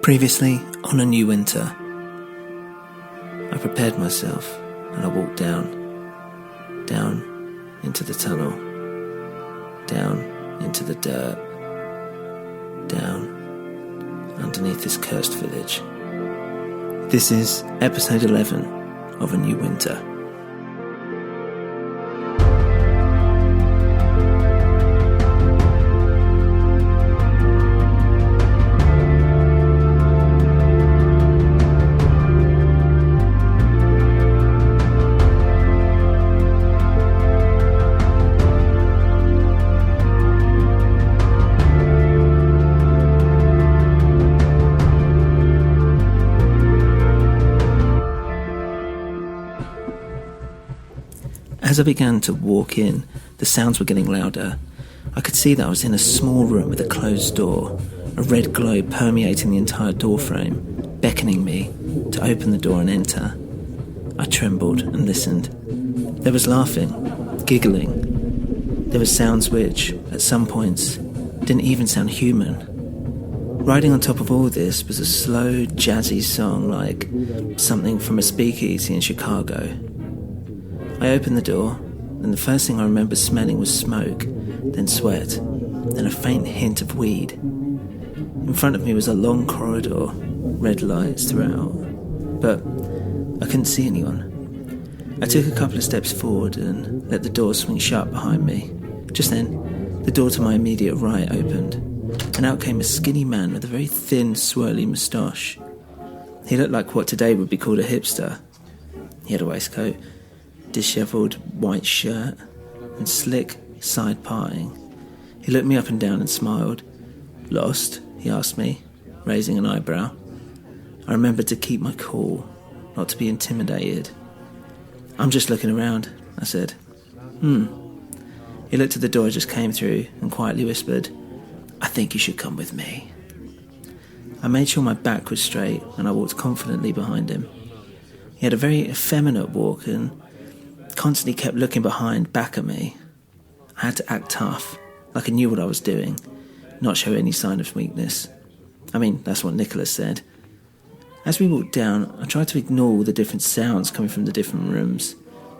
Previously, on A New Winter, I prepared myself and I walked down into the tunnel, down into the dirt, down underneath this cursed village. This is episode 11 of A New Winter. As I began to walk in, the sounds were getting louder. I could see that I was in a small room with a closed door, a red glow permeating the entire doorframe, beckoning me to open the door and enter. I trembled and listened. There was laughing, giggling. There were sounds which, at some points, didn't even sound human. Riding on top of all this was a slow, jazzy song like something from a speakeasy in Chicago. I opened the door, and the first thing I remember smelling was smoke, then sweat, then a faint hint of weed. In front of me was a long corridor, red lights throughout, but I couldn't see anyone. I took a couple of steps forward and let the door swing shut behind me. Just then, the door to my immediate right opened, and out came a skinny man with a very thin, swirly moustache. He looked like what today would be called a hipster. He had a waistcoat, dishevelled white shirt, and slick side parting. He looked me up and down and smiled. "Lost?" he asked me, raising an eyebrow. I remembered to keep my cool, not to be intimidated. "I'm just looking around," I said. He looked at the door I just came through and quietly whispered, "I think you should come with me." I made sure my back was straight and I walked confidently behind him. He had a very effeminate walk and constantly kept looking back at me. I had to act tough, like I knew what I was doing, not show any sign of weakness. I mean, that's what Nicholas said. As we walked down, I tried to ignore all the different sounds coming from the different rooms.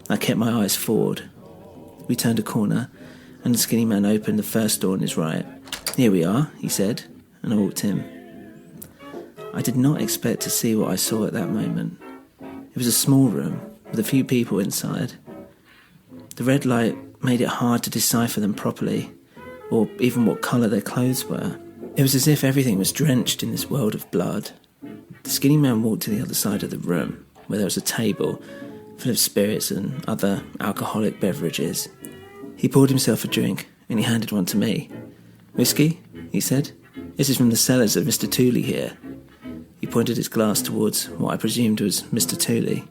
I kept my eyes forward. We turned a corner, and the skinny man opened the first door on his right. "Here we are," he said, and I walked in. I did not expect to see what I saw at that moment. It was a small room, with a few people inside. The red light made it hard to decipher them properly, or even what colour their clothes were. It was as if everything was drenched in this world of blood. The skinny man walked to the other side of the room, where there was a table full of spirits and other alcoholic beverages. He poured himself a drink, and he handed one to me. "Whiskey?" he said. "This is from the cellars of Mr. Tooley here." He pointed his glass towards what I presumed was Mr. Tooley.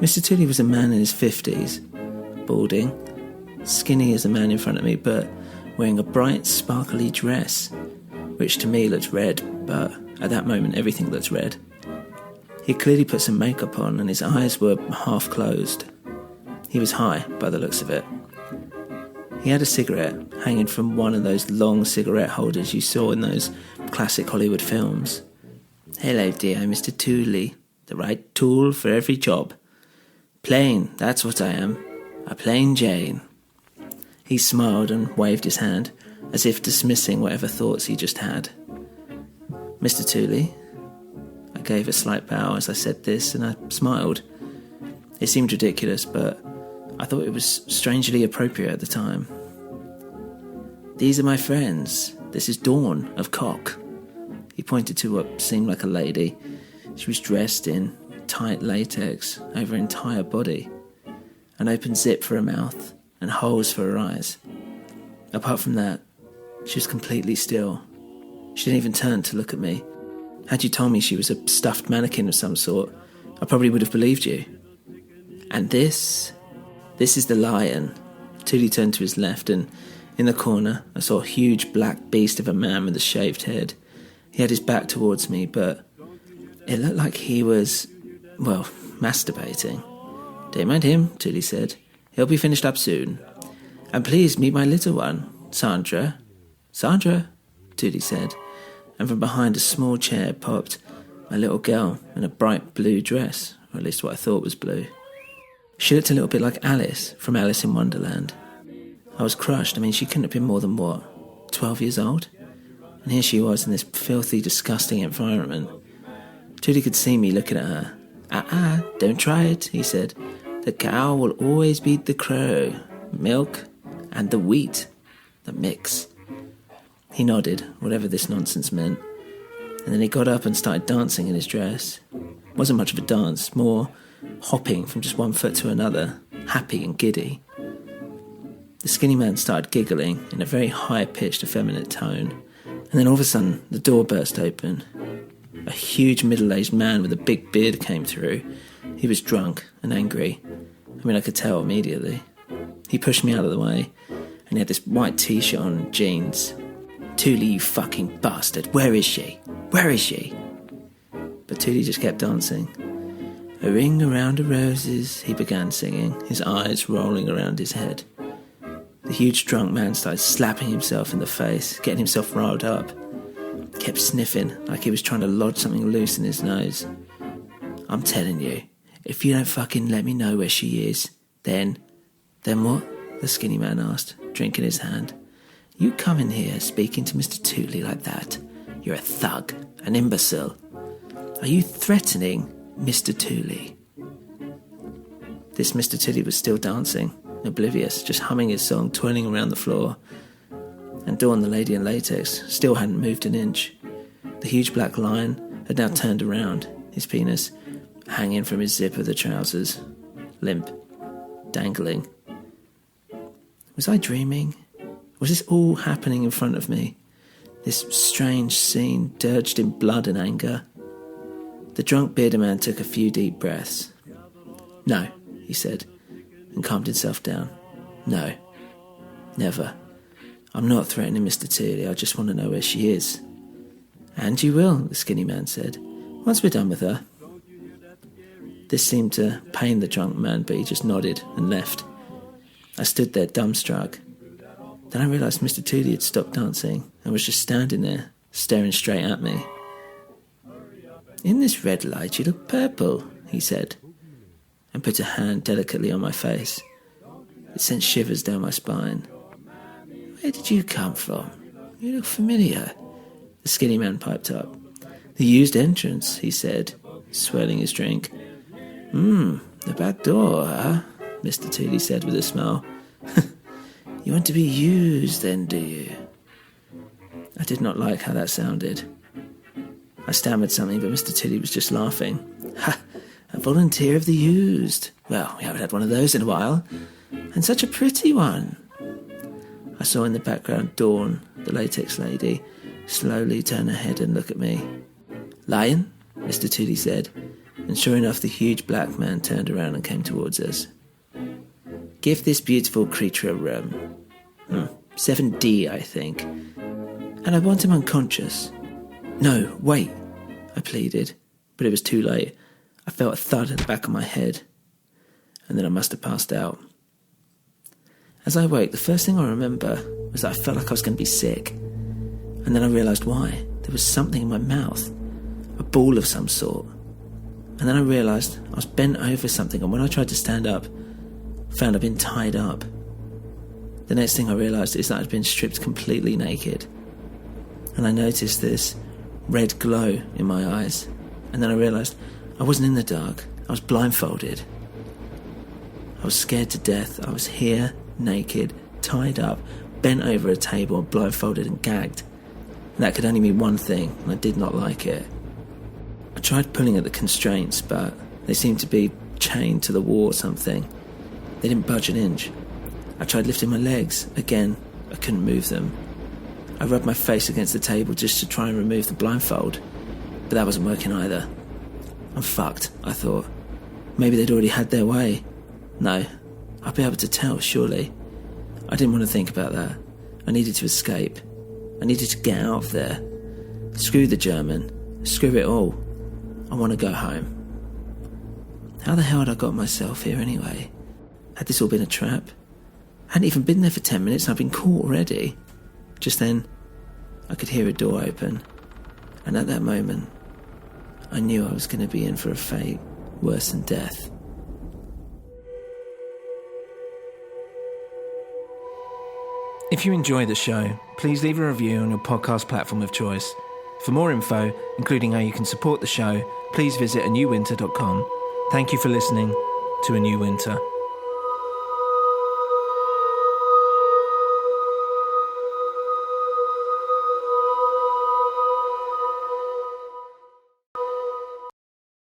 Mr. Tooley was a man in his 50s, balding, skinny as the man in front of me, but wearing a bright, sparkly dress, which to me looked red, but at that moment everything looked red. He clearly put some makeup on and his eyes were half closed. He was high by the looks of it. He had a cigarette hanging from one of those long cigarette holders you saw in those classic Hollywood films. "Hello dear, Mr. Tooley, the right tool for every job. Plain, that's what I am, a plain Jane." He smiled and waved his hand, as if dismissing whatever thoughts he just had. "Mr. Tooley?" I gave a slight bow as I said this, and I smiled. It seemed ridiculous, but I thought it was strangely appropriate at the time. "These are my friends. This is Dawn of Cock." He pointed to what seemed like a lady. She was dressed in tight latex over her entire body, an open zip for her mouth and holes for her eyes. Apart from that, she was completely still. She didn't even turn to look at me. Had you told me she was a stuffed mannequin of some sort, I probably would have believed you. "And this is the lion." Tooley turned to his left, and in the corner I saw a huge black beast of a man with a shaved head. He had his back towards me, but it looked like he was, well, masturbating. "Don't mind him," Tooley said. "He'll be finished up soon. And please meet my little one, Sandra." "Sandra," Tooley said, and from behind a small chair popped a little girl in a bright blue dress, or at least what I thought was blue. She looked a little bit like Alice from Alice in Wonderland. I was crushed. She couldn't have been more than, 12 years old? And here she was in this filthy, disgusting environment. Tooley could see me looking at her. Don't try it, he said. The cow will always beat the crow. Milk and the wheat. The mix. He nodded, whatever this nonsense meant. And then he got up and started dancing in his dress. It wasn't much of a dance, more hopping from just one foot to another, happy and giddy. The skinny man started giggling in a very high-pitched, effeminate tone. And then all of a sudden, the door burst open. A huge middle-aged man with a big beard came through. He was drunk and angry. I could tell immediately. He pushed me out of the way, and he had this white t-shirt on and jeans. Tooley, you fucking bastard, where is she? Where is she? But Tooley just kept dancing. A ring around the roses, he began singing, his eyes rolling around his head. The huge drunk man started slapping himself in the face, getting himself riled up. Kept sniffing like he was trying to lodge something loose in his nose. I'm telling you, if you don't fucking let me know where she is, then what? The skinny man asked, drink in his hand. You come in here speaking to Mr. Tooley like that. You're a thug, an imbecile. Are you threatening Mr. Tooley? This Mr. Tooley was still dancing, oblivious, just humming his song, twirling around the floor. And Dawn, the lady in latex, still hadn't moved an inch. The huge black lion had now turned around, his penis hanging from his zip of the trousers, limp, dangling. Was I dreaming? Was this all happening in front of me? This strange scene, dirged in blood and anger? The drunk bearded man took a few deep breaths. No, he said, and calmed himself down. No, never. I'm not threatening Mr. Tooley, I just want to know where she is. And you will, the skinny man said, once we're done with her. This seemed to pain the drunk man, but he just nodded and left. I stood there dumbstruck. Then I realised Mr. Tooley had stopped dancing and was just standing there, staring straight at me. In this red light you look purple, he said, and put a hand delicately on my face. It sent shivers down my spine. Where did you come from? You look familiar. The skinny man piped up. The used entrance, he said, swirling his drink. The back door, huh? Mr. Tooley said with a smile. You want to be used then, do you? I did not like how that sounded. I stammered something, but Mr. Tooley was just laughing. Ha! A volunteer of the used. Well, we haven't had one of those in a while. And such a pretty one. I saw in the background Dawn, the latex lady, slowly turn her head and look at me. Lion? Mr. Tooley said, and sure enough the huge black man turned around and came towards us. Give this beautiful creature a room. 7D, I think. And I want him unconscious. No, wait, I pleaded, but it was too late. I felt a thud at the back of my head, and then I must have passed out. As I woke, the first thing I remember was that I felt like I was going to be sick, and then I realised why. There was something in my mouth, a ball of some sort. And then I realised I was bent over something, and when I tried to stand up, I found I'd been tied up. The next thing I realised is that I'd been stripped completely naked. And I noticed this red glow in my eyes. And then I realised I wasn't in the dark. I was blindfolded. I was scared to death. I was here, naked, tied up, bent over a table, blindfolded and gagged. And that could only mean one thing, and I did not like it. I tried pulling at the constraints, but they seemed to be chained to the wall or something. They didn't budge an inch. I tried lifting my legs. Again, I couldn't move them. I rubbed my face against the table just to try and remove the blindfold, but that wasn't working either. I'm fucked, I thought. Maybe they'd already had their way. No, I'd be able to tell, surely. I didn't want to think about that. I needed to escape. I needed to get out of there. Screw the German. Screw it all. I want to go home. How the hell had I got myself here anyway? Had this all been a trap? I hadn't even been there for 10 minutes and I'd been caught already. Just then, I could hear a door open. And at that moment, I knew I was going to be in for a fate worse than death. If you enjoy the show, please leave a review on your podcast platform of choice. For more info, including how you can support the show, please visit anewwinter.com. Thank you for listening to A New Winter.